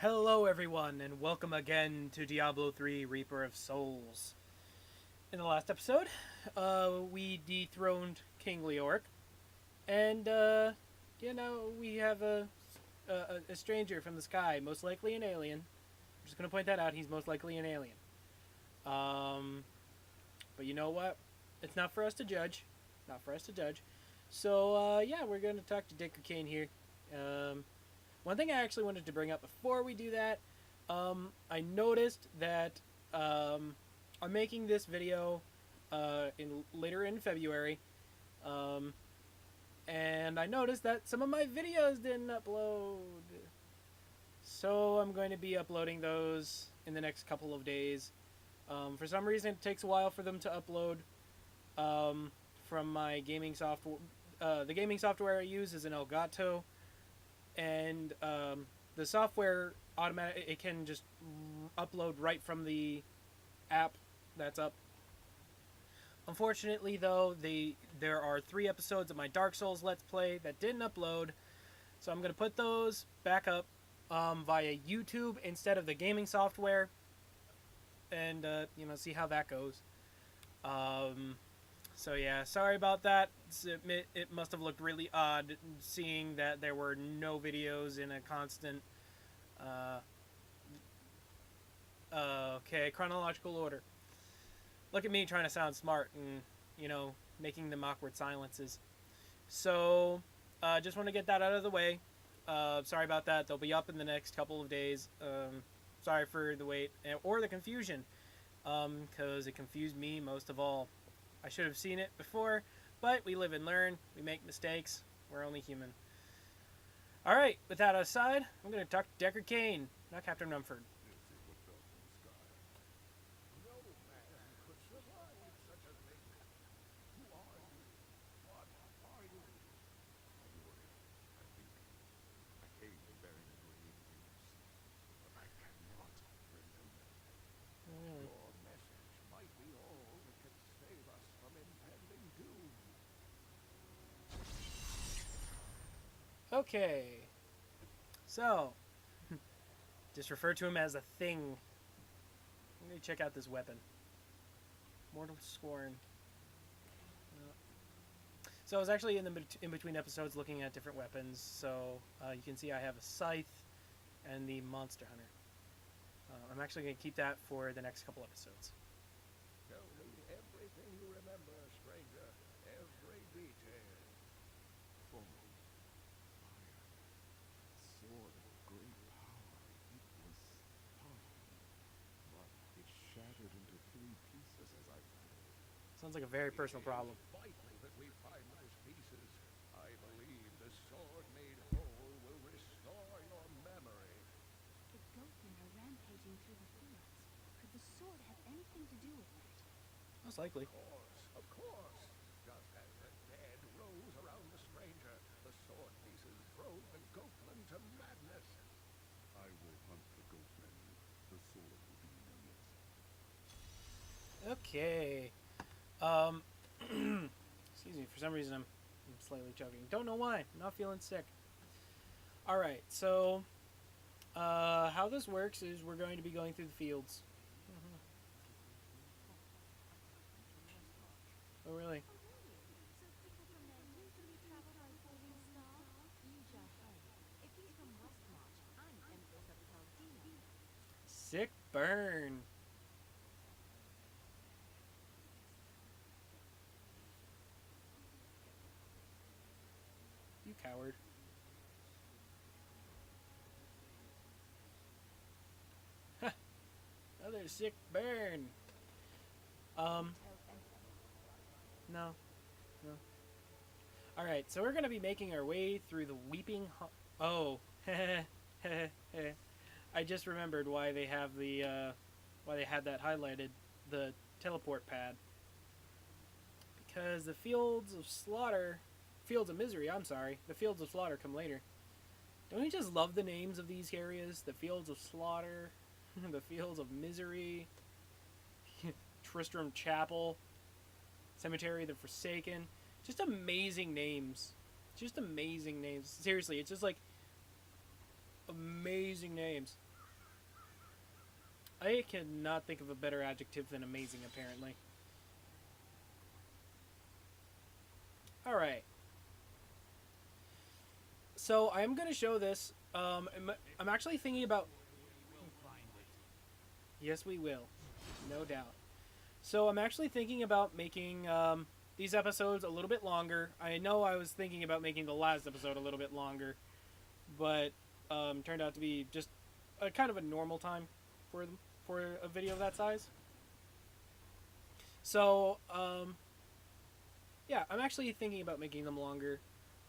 Hello everyone, and welcome again to Diablo 3 Reaper of Souls. In the last episode, we dethroned King Leoric, and, we have a stranger from the sky, most likely an alien. I'm just gonna point that out, he's most likely an alien. But you know what? It's not for us to judge. Not for us to judge. So, we're gonna talk to Dicker Kane here. One thing I actually wanted to bring up before we do that, I noticed that I'm making this video later in February, and I noticed that some of my videos didn't upload. So I'm going to be uploading those in the next couple of days. For some reason, it takes a while for them to upload from my gaming software. The gaming software I use is an Elgato. And the software it can just upload right from the app that's up. Unfortunately, though, there are 3 episodes of my Dark Souls Let's Play that didn't upload, so I'm going to put those back up via YouTube instead of the gaming software, and see how that goes. So yeah, sorry about that. It must have looked really odd seeing that there were no videos in a constant, chronological order. Look at me trying to sound smart and, making them awkward silences. So, just want to get that out of the way. Sorry about that. They'll be up in the next couple of days. Sorry for the wait or the confusion, because it confused me most of all. I should have seen it before, but we live and learn. We make mistakes. We're only human. Alright, with that aside, I'm going to talk to Decker Kane, not Captain Rumford. Okay, so, just refer to him as a thing. I'm going to check out this weapon. Mortal Scorn. So I was actually in between episodes looking at different weapons, so you can see I have a scythe and the Monster Hunter. I'm actually going to keep that for the next couple episodes. Tell me everything you remember, stranger. Every detail. Sword of great power, it was powerful, but it shattered into 3 pieces as I found it. Sounds like a very personal problem. It is vital that we find those pieces. I believe the sword made whole will restore your memory. The goatmen are rampaging through the fields. Could the sword have anything to do with that? Most likely. Of course. Just as the dead rose around the stranger, the sword pieces drove the goatmen to madness. I will hunt the goatmen. The sword will be no answer. Okay. Excuse me, for some reason I'm slightly choking. Don't know why. I'm not feeling sick. Alright, so how this works is we're going to be going through the fields. Oh, really? Sick burn. You coward. Ha! Another sick burn. No. Alright, so we're going to be making our way through the Weeping... Oh. I just remembered why they have why they had that highlighted, the teleport pad. Because the Fields of Misery, I'm sorry. The Fields of Slaughter come later. Don't you just love the names of these areas? The Fields of Slaughter, the Fields of Misery, Tristram Chapel, Cemetery of the Forsaken. Just amazing names. Just amazing names. Seriously, it's just like amazing names. I cannot think of a better adjective than amazing, apparently. Alright. So, I'm going to show this. I'm actually thinking about... Yes, we will. No doubt. So, I'm actually thinking about making these episodes a little bit longer. I know I was thinking about making the last episode a little bit longer, but turned out to be just a kind of a normal time for a video of that size. So, yeah, I'm actually thinking about making them longer,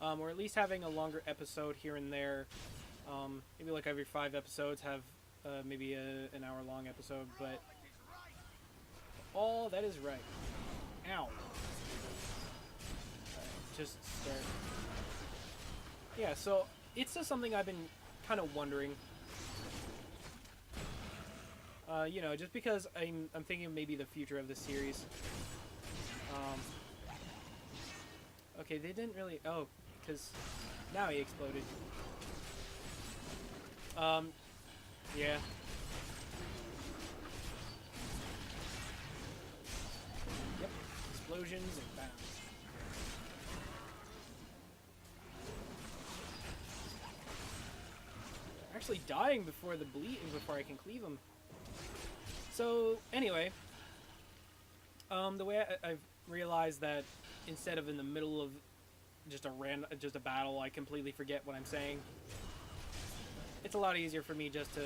or at least having a longer episode here and there. Maybe like every 5 episodes have maybe an hour-long episode, but... Oh, that is right. Ow. Alright, just start. Yeah, so it's just something I've been kind of wondering. You know, just because I'm thinking of maybe the future of the series. Okay, they didn't really... Oh, because now he exploded. Yeah. Yep, explosions and bounds. They're actually dying before the before I can cleave them. So, anyway, the way I've realized that instead of in the middle of just a battle, I completely forget what I'm saying. It's a lot easier for me just to...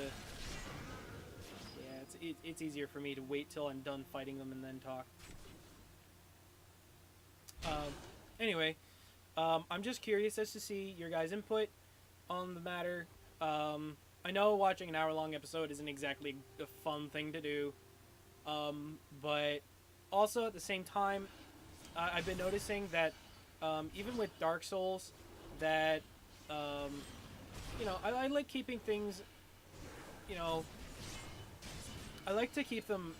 Yeah, it's easier for me to wait till I'm done fighting them and then talk. Anyway, I'm just curious as to see your guys' input on the matter. I know watching an hour-long episode isn't exactly a fun thing to do, but also at the same time, I've been noticing that even with Dark Souls, that you know, I like keeping things, you know, I like to keep them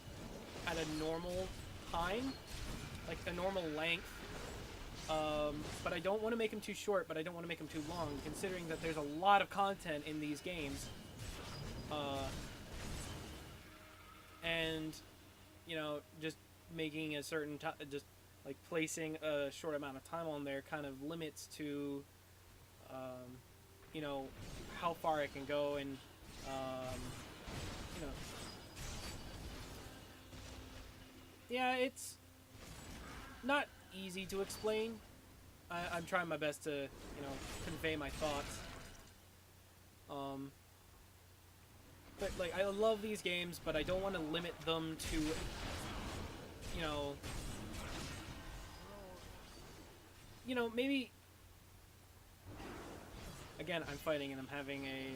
at a normal time, like a normal length, but I don't want to make them too short, but I don't want to make them too long, considering that there's a lot of content in these games, and, you know, just making a certain time, just like placing a short amount of time on there kind of limits to, you know, how far I can go, and, you know, yeah, it's not easy to explain. I'm trying my best to, you know, convey my thoughts. But, like, I love these games, but I don't want to limit them to, you know, maybe... Again, I'm fighting and I'm having a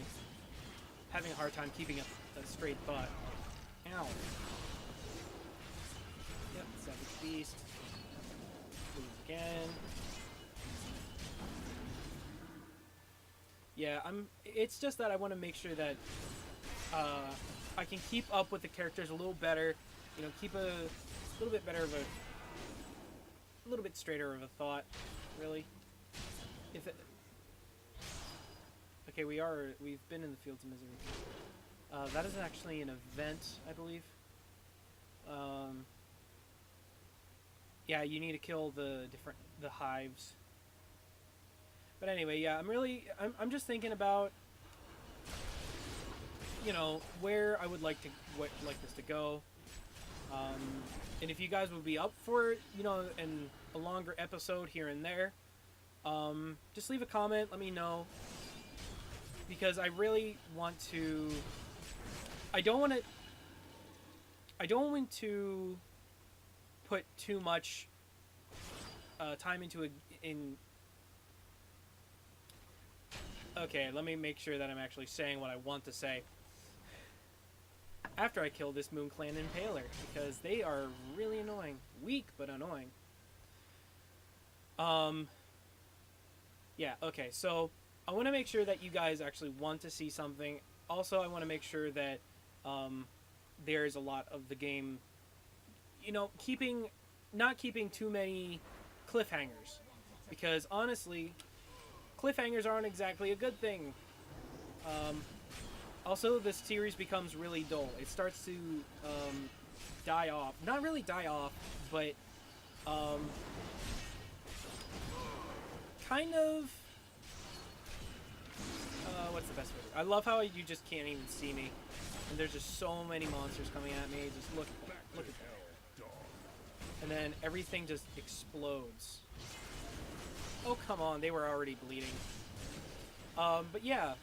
hard time keeping a straight thought. Ow. Yep, Savage Beast. Please again. Yeah, it's just that I want to make sure that I can keep up with the characters a little better. You know, keep a little bit better of a little bit straighter of a thought, really. If it, okay, we've been in the Fields of Misery. That is actually an event, I believe. Yeah, you need to kill the hives. But anyway, yeah, I'm just thinking about, you know, where I would like this to go. And if you guys would be up for, you know, a longer episode here and there, just leave a comment, let me know. Because I really want to... I don't want to put too much time into Okay, let me make sure that I'm actually saying what I want to say. After I kill this Moon Clan Impaler, because they are really annoying. Weak, but annoying. Yeah, okay, so I want to make sure that you guys actually want to see something. Also, I want to make sure that there's a lot of the game, you know, not keeping too many cliffhangers. Because, honestly, cliffhangers aren't exactly a good thing. Also, this series becomes really dull. It starts to die off. Not really die off, but kind of. What's the best way? I love how you just can't even see me, and there's just so many monsters coming at me. Just look at that. Look at that. And then everything just explodes. Oh, come on. They were already bleeding. But yeah.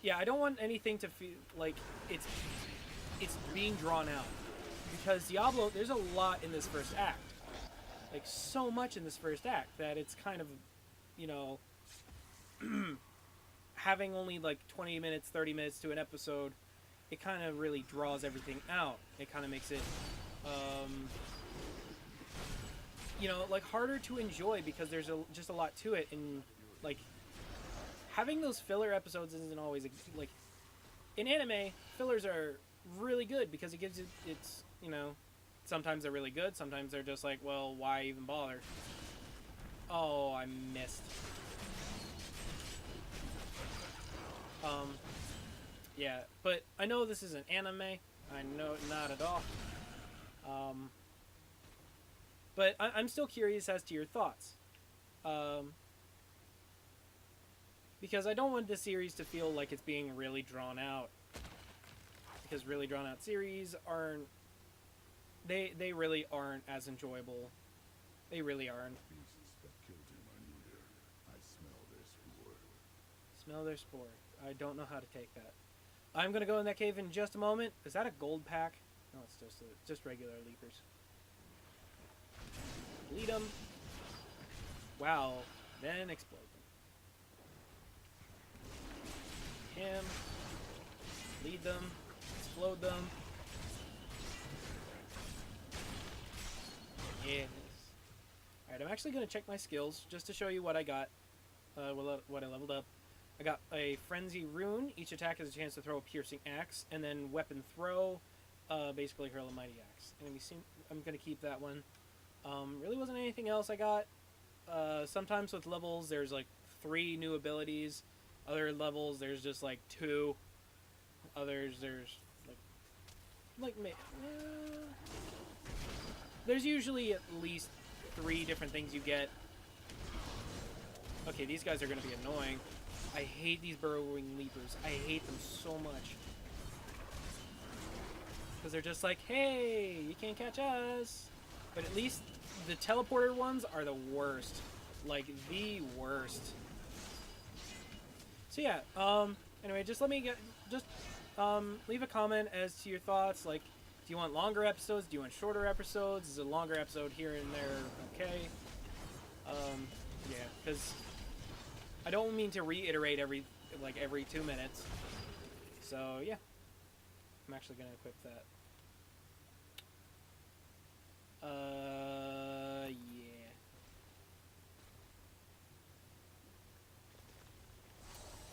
Yeah, I don't want anything to feel like it's being drawn out. Because Diablo, there's a lot in this first act. Like, so much in this first act that it's kind of, you know, having only like 20 minutes, 30 minutes to an episode, it kind of really draws everything out. It kind of makes it, you know, like harder to enjoy because there's just a lot to it. And like having those filler episodes isn't always like in anime. Fillers are really good because it gives it, it's, you know, sometimes they're really good. Sometimes they're just like, well, why even bother? Oh, I missed. Yeah, but I know this is an anime. I know not at all. But I'm still curious as to your thoughts. Because I don't want this series to feel like it's being really drawn out. Because really drawn out series aren't... They really aren't as enjoyable. They really aren't. Beasts that killed him are near. I smell their spoor. Smell their spore. I don't know how to take that. I'm gonna go in that cave in just a moment. Is that a gold pack? No, it's just regular leapers. Bleed them. Wow. Then explode them. Him. Lead them. Explode them. Yes. Alright, I'm actually gonna check my skills just to show you what I got. What I leveled up. I got a Frenzy Rune. Each attack has a chance to throw a piercing axe. And then Weapon Throw, basically hurl a mighty axe. And I'm going to keep that one. Really wasn't anything else I got. Sometimes with levels, there's like 3 new abilities. Other levels, there's just like 2. Others, there's there's usually at least 3 different things you get. Okay, these guys are going to be annoying. I hate these burrowing leapers. I hate them so much. Because they're just like, hey, you can't catch us. But at least the teleporter ones are the worst. Like, the worst. So yeah, anyway, just let me leave a comment as to your thoughts. Like, do you want longer episodes? Do you want shorter episodes? Is a longer episode here and there okay? Yeah, because I don't mean to reiterate every 2 minutes. So yeah, I'm actually gonna equip that. Yeah.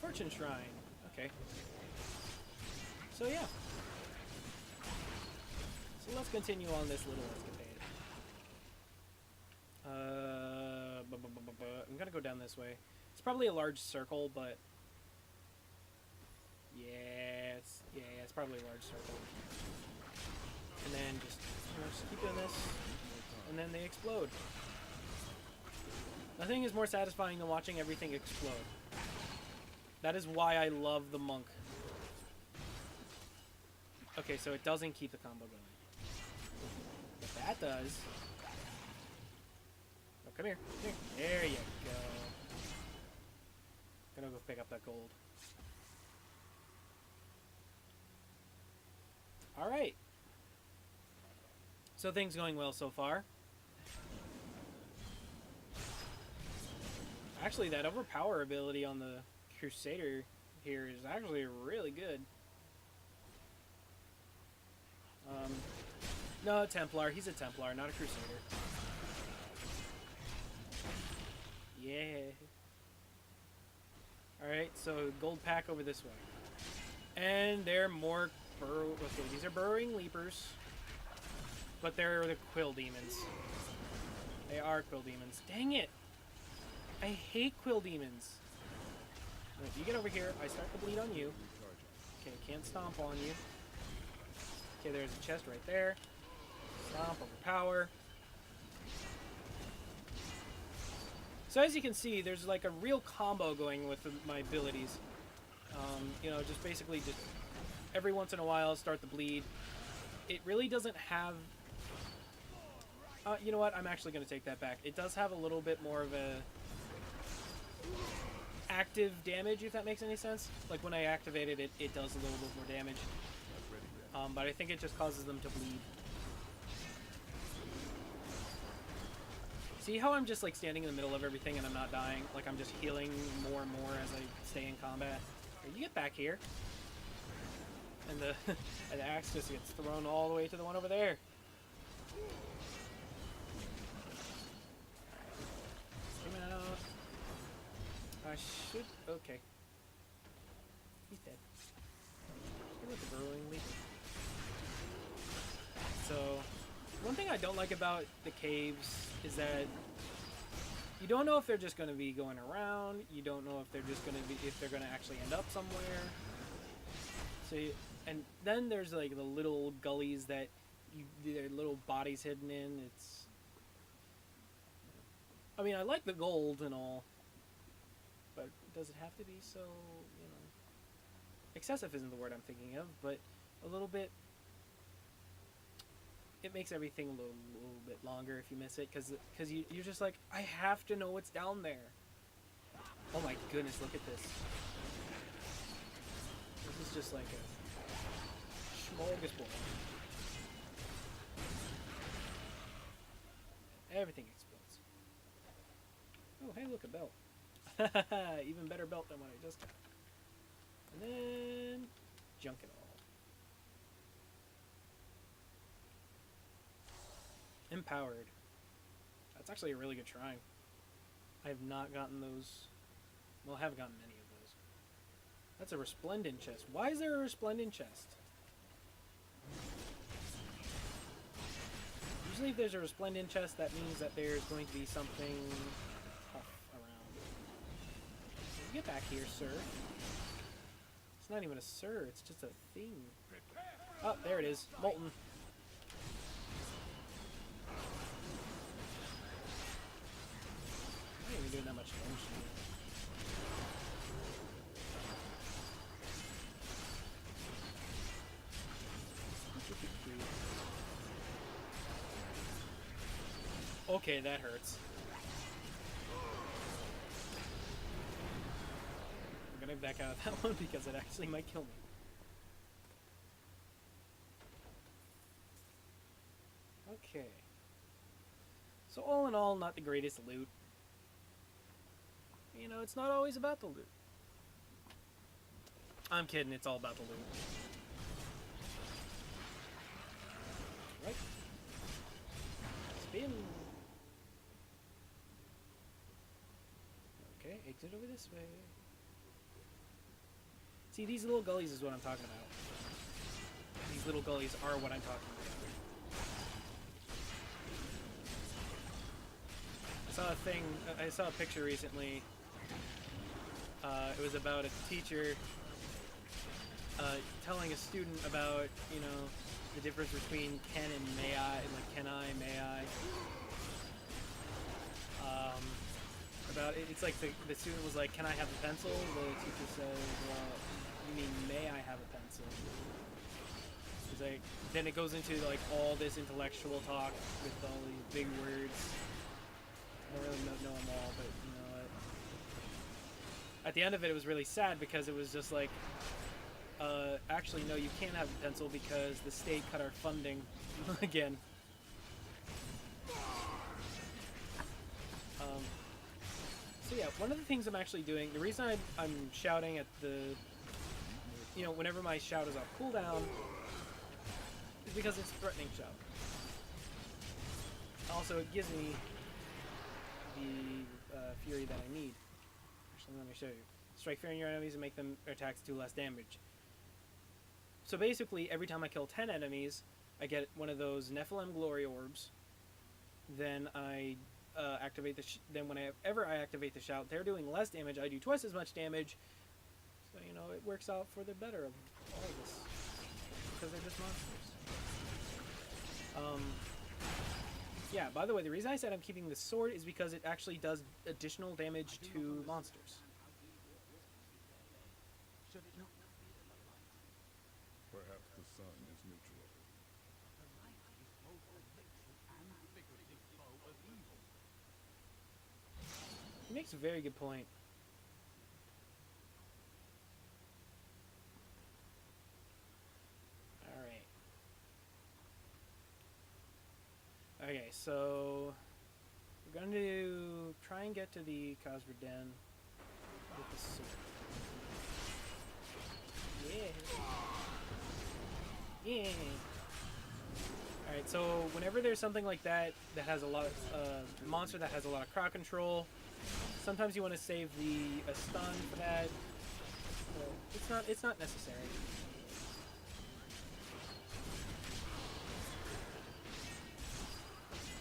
Fortune Shrine. Okay. So yeah. So let's continue on this little escapade. I'm gonna go down this way. It's probably a large circle, but yeah, it's probably a large circle. And then just keep doing this, and then they explode. Nothing is more satisfying than watching everything explode. That is why I love the monk. Okay, so it doesn't keep the combo going. But that does. Oh, come here. Come here. There you go. Gonna go pick up that gold. Alright. So things going well so far. Actually, that overpower ability on the Crusader here is actually really good. No, Templar. He's a Templar, not a Crusader. Yeah. Alright, so gold pack over this way. And they're more okay, these are burrowing leapers. But they're the quill demons. They are quill demons. Dang it! I hate quill demons. If you get over here, I start to bleed on you. Recharging. Okay, can't stomp on you. Okay, there's a chest right there. Stomp, overpower. So as you can see, there's like a real combo going with my abilities. You know, just basically just every once in a while start to bleed. It really doesn't have... you know what? I'm actually going to take that back. It does have a little bit more of a active damage, if that makes any sense. Like when I activate it, it does a little bit more damage. But I think it just causes them to bleed. See how I'm just like standing in the middle of everything and I'm not dying? Like I'm just healing more and more as I stay in combat. Here, you get back here. And the, and the axe just gets thrown all the way to the one over there. Come out. I should... Okay. He's dead. Here with the burrowing leap. So, one thing I don't like about the caves is that you don't know if they're just going to be going around. You don't know if they're just going to be... if they're going to actually end up somewhere. So, and then there's like the little gullies that there are little bodies hidden in. It's... I mean, I like the gold and all. But does it have to be so, you know... excessive isn't the word I'm thinking of, but a little bit... it makes everything a little bit longer if you miss it, because you're just like, I have to know what's down there. Oh my goodness, look at this. This is just like a smorgasbord. Everything explodes. Oh, hey, look, a belt. Even better belt than what I just got. And then junk it all. Empowered. That's actually a really good shrine. I have not gotten those. Well, I haven't gotten many of those. That's a resplendent chest. Why is there a resplendent chest? Usually if there's a resplendent chest, that means that there's going to be something tough around. Get back here, sir. It's not even a sir, it's just a thing. Oh, there it is. Molten. I ain't even doing that much damage to you. Okay, that hurts. I'm gonna back out of that one because it actually might kill me. Okay. So all in all, not the greatest loot. You know, it's not always about the loot. I'm kidding, it's all about the loot. Right? Spin! Okay, exit over this way. See, these little gullies is what I'm talking about. These little gullies are what I'm talking about. I saw a picture recently. It was about a teacher telling a student about, you know, the difference between can and may I, like can I, may I. About it, it's like the student was like, can I have a pencil? The teacher says, well, you mean may I have a pencil? It's like, then it goes into like all this intellectual talk with all these big words. I don't really know them all, but you know what? At the end of it, it was really sad because it was just like, actually, no, you can't have a pencil because the state cut our funding again. So yeah, one of the things I'm actually doing, the reason I'm shouting at the, you know, whenever my shout is off cooldown, is because it's a threatening shout. Also, it gives me the fury that I need. Actually, let me show you. Strike fear in your enemies and make them attacks do less damage. So basically, every time I kill 10 enemies, I get one of those Nephilim glory orbs. Then I activate the. Then whenever I activate the shout, they're doing less damage. I do twice as much damage, So, you know, it works out for the better of all of us. Because they're just monsters. Yeah, by the way, the reason I said I'm keeping the sword is because it actually does additional damage to monsters. Should it not be the light? Perhaps the sun is neutral. The light is both a literal and figurative foe of evil. He makes a very good point. Alright. Okay, so we're going to try and get to the Cosver Den with the sword. Yeah. Yeah. Alright, so whenever there's something like that that has a lot of monster that has a lot of crowd control, sometimes you want to save a stun for that. But it's not necessary.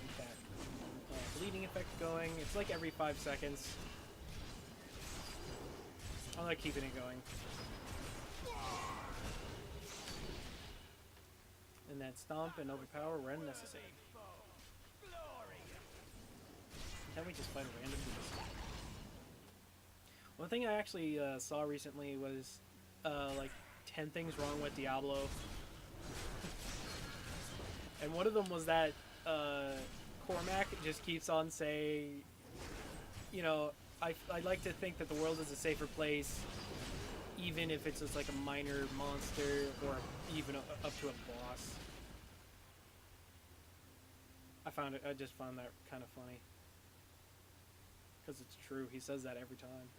Keep that bleeding effect going. It's like every 5 seconds. I like keeping it going. And that stomp and overpower were unnecessary. Can't we just fight a random beast? One thing I actually saw recently was like 10 things wrong with Diablo. And one of them was that Cormac just keeps on saying, you know, I'd like to think that the world is a safer place, even if it's just like a minor monster or even up to a boss. I just found that kind of funny. Because it's true, he says that every time.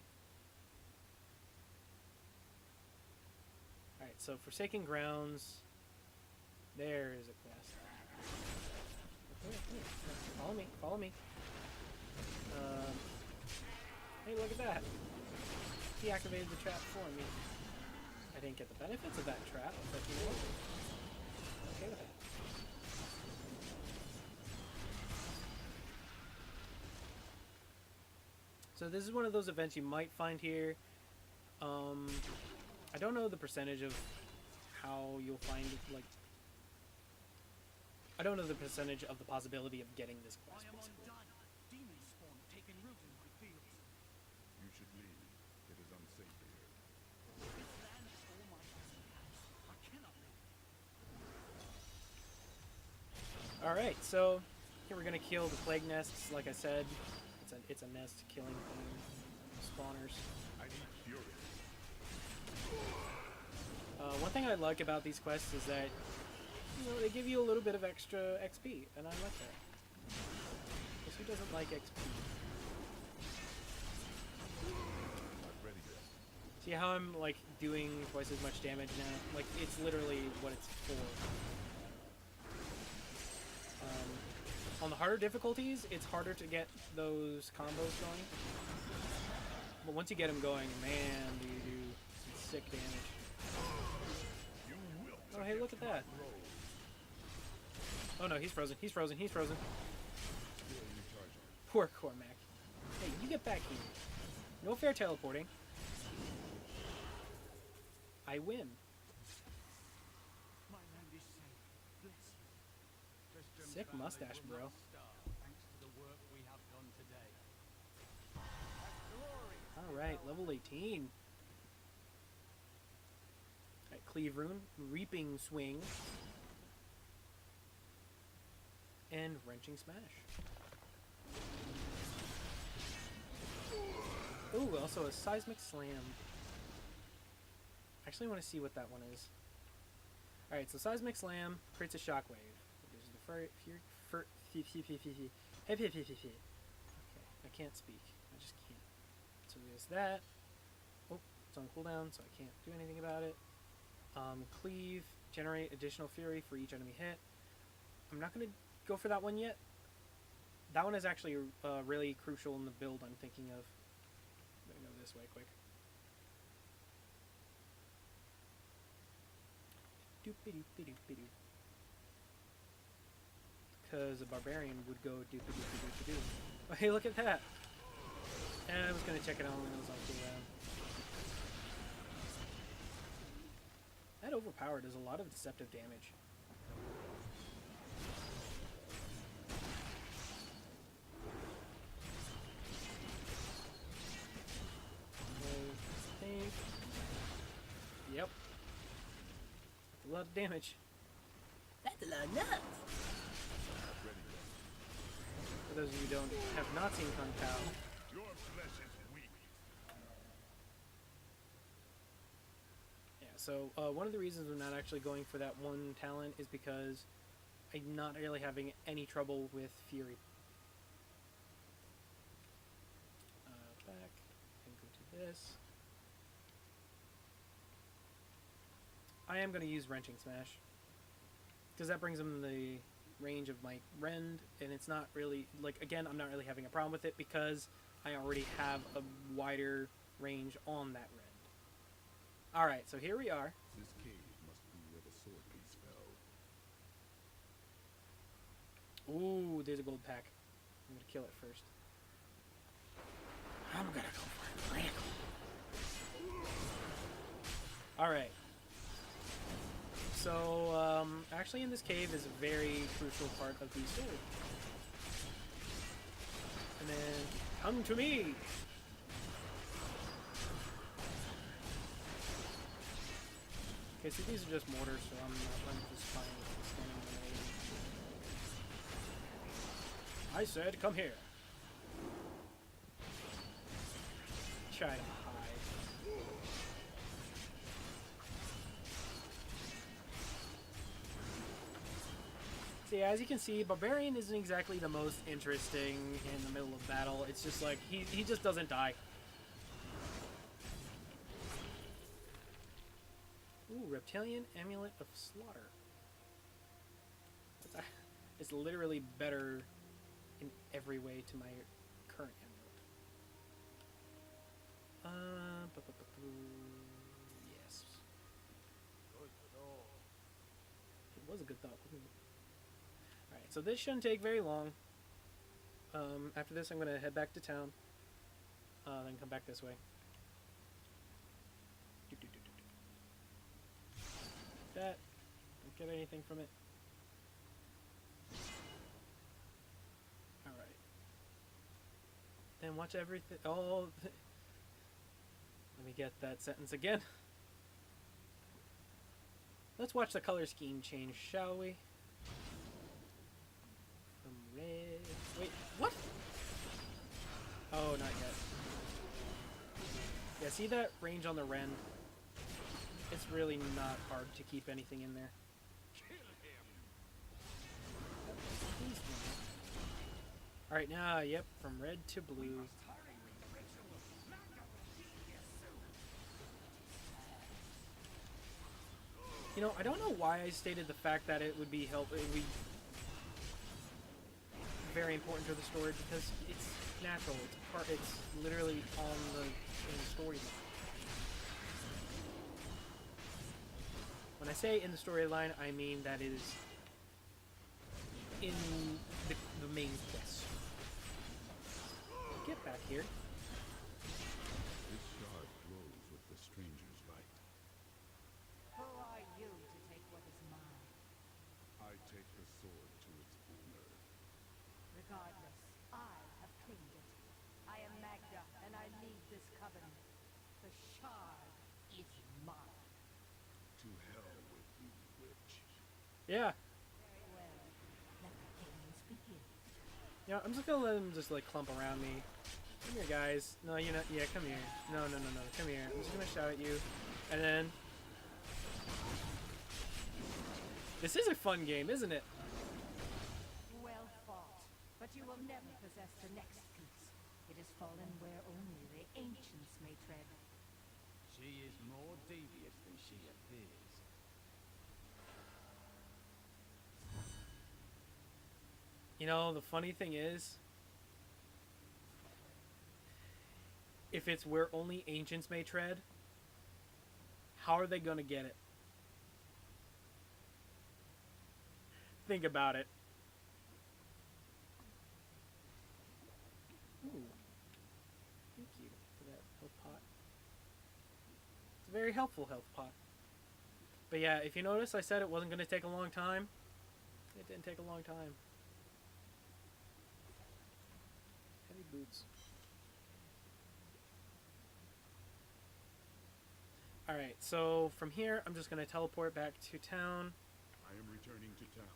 Alright, so Forsaken Grounds. There is a quest. Follow me, follow me. Hey, look at that. He activated the trap for me. I didn't get the benefits of that trap, but you know what? I'm okay with that. So this is one of those events you might find here. I don't know the percentage of how you'll find it, like... I don't know the percentage of the possibility of getting this quest, I am basically. undone. Demon spawn taking root in my fields. You should leave. It is unsafe here. This land is all my father has. I cannot live. Alright, so here we're gonna kill the plague nests, like I said. It's a nest killing thing. Spawners. I need fury. One thing I like about these quests is that, you know, they give you a little bit of extra XP, and I like that. Because who doesn't like XP? Not ready yet. See how I'm, like, doing twice as much damage now? Like, it's literally what it's for. On the harder difficulties, it's harder to get those combos going. But once you get them going, man, do you do some sick damage. You will. Oh, hey, look at that. Oh no, he's frozen, he's frozen, he's frozen. Poor Cormac. Hey, you get back here. No fair teleporting. I win. My land is safe. Bless you. Christian Sick family mustache, will bro. not starve thanks to the work we have done today. Alright, level 18. Alright, Cleave Rune, Reaping Swing, and Wrenching Smash. Ooh, also a Seismic Slam. Actually, I want to see what that one is. Alright, so Seismic Slam creates a shockwave. There's the okay, I can't speak. I just can't. So there's that. Oh, it's on cooldown, so I can't do anything about it. Cleave, generate additional fury for each enemy hit. I'm not going to go for that one yet. That one is actually really crucial in the build I'm thinking of. I'm going to go this way quick. Doopy-doopy-doopy-doo. Because a barbarian would go doopy-doopy-doopy-doo. Oh, hey, look at that! And I was going to check it out when it was on cooldown. power does a lot of deceptive damage. I think... Yep. A lot of damage. That's a lot of nuts! For those of you who don't have not seen Kung Pao, Your flesh is weak. yeah, so one of the reasons I'm not actually going for that one talent is because I'm not really having any trouble with Fury. Back and go to this. I am going to use Wrenching Smash because that brings him the range of my Rend, and it's not really, like, again, I'm not really having a problem with it because I already have a wider range on that Rend. Alright, so here we are. This cave must be where the sword piece fell. Ooh, there's a gold pack. I'm going to kill it first. I'm going to go for a critical. Alright. So, actually in this cave is a very crucial part of the story. And then, come to me! Okay, so these are just mortars, so I'm just fine with standing on the I said, come here. Try to hide. So yeah, as you can see, Barbarian isn't exactly the most interesting in the middle of battle. It's just like, he just doesn't die. Ooh, Reptilian Amulet of Slaughter. It's literally better in every way to my current amulet. Yes. Good thought. It was a good thought, wasn't it? Alright, so this shouldn't take very long. After this, I'm going to head back to town. Then come back this way. That. Don't get anything from it. Alright. Then watch everything. Oh. Let me get that sentence again. Let's watch the color scheme change, shall we? From red... Wait, what? Oh, not yet. Yeah, see that range on the Ren? It's really not hard to keep anything in there. Alright, now, yep, from red to blue. You know, I don't know why I stated the fact that it would be it would be very important to the story, because it's natural. It's literally on in the storyline. When I say in the storyline, I mean that it is in the main quest. Get back here. This shard glows with the stranger's light. Who are you to take what is mine? I take the sword to its owner. Regardless, I have claimed it. I am Magda, and I lead this covenant. The shard is mine. To hell with you, witch. Yeah. Very well. Let the games begin. You know, I'm just gonna let them just like clump around me. Come here, guys. No, you're not. Yeah, come here. No. Come here. I'm just gonna shout at you, and then. This is a fun game, isn't it? Well fought, but you will never possess the next piece. It has fallen where only the ancients may tread. She is more devious than she appears. You know, the funny thing is, if it's where only ancients may tread, how are they gonna get it? Think about it. Ooh. Thank you for that health pot. It's a very helpful health pot. But yeah, if you notice, I said it wasn't going to take a long time. It didn't take a long time. Heavy boots. Alright, so from here, I'm just going to teleport back to town. I am returning to town.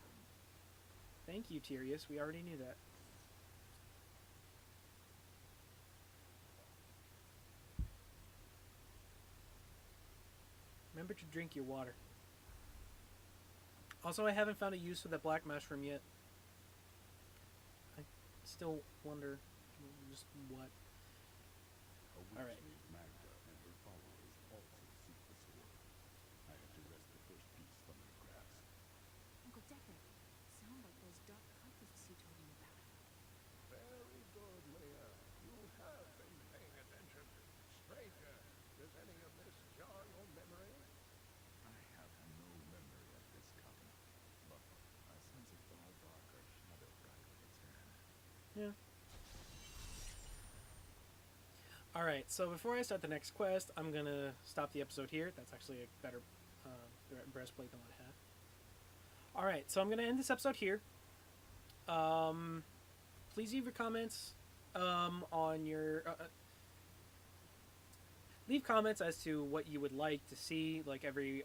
Thank you, Tyrius. We already knew that. Remember to drink your water. Also, I haven't found a use for that black mushroom yet. I still wonder just what. A witch All right. named Magda and her followers also seek the sword. I have to wrest the first piece from their grasp. Uncle Decker, sound like those dark cultists you told me about. Very good, Leah. You have been paying attention. Stranger, does any of this jar your memory? I have no memory of this coven, but I sense a far darker shadow guiding its hand. Yeah. Alright, so before I start the next quest, I'm going to stop the episode here. That's actually a better breastplate than what I had. Alright, so I'm going to end this episode here. Please leave your comments on your... leave comments as to what you would like to see, like every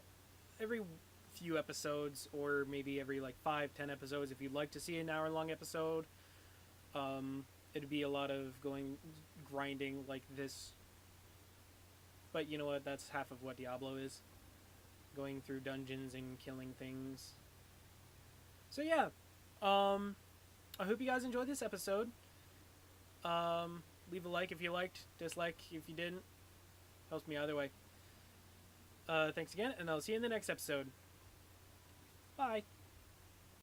few episodes, or maybe every like 5-10 episodes. If you'd like to see an hour-long episode, it'd be a lot of grinding like this. But you know what? That's half of what Diablo is. Going through dungeons and killing things. So yeah, I hope you guys enjoyed this episode. Leave a like if you liked, dislike if you didn't. Helps me either way. Thanks again, and I'll see you in the next episode. Bye.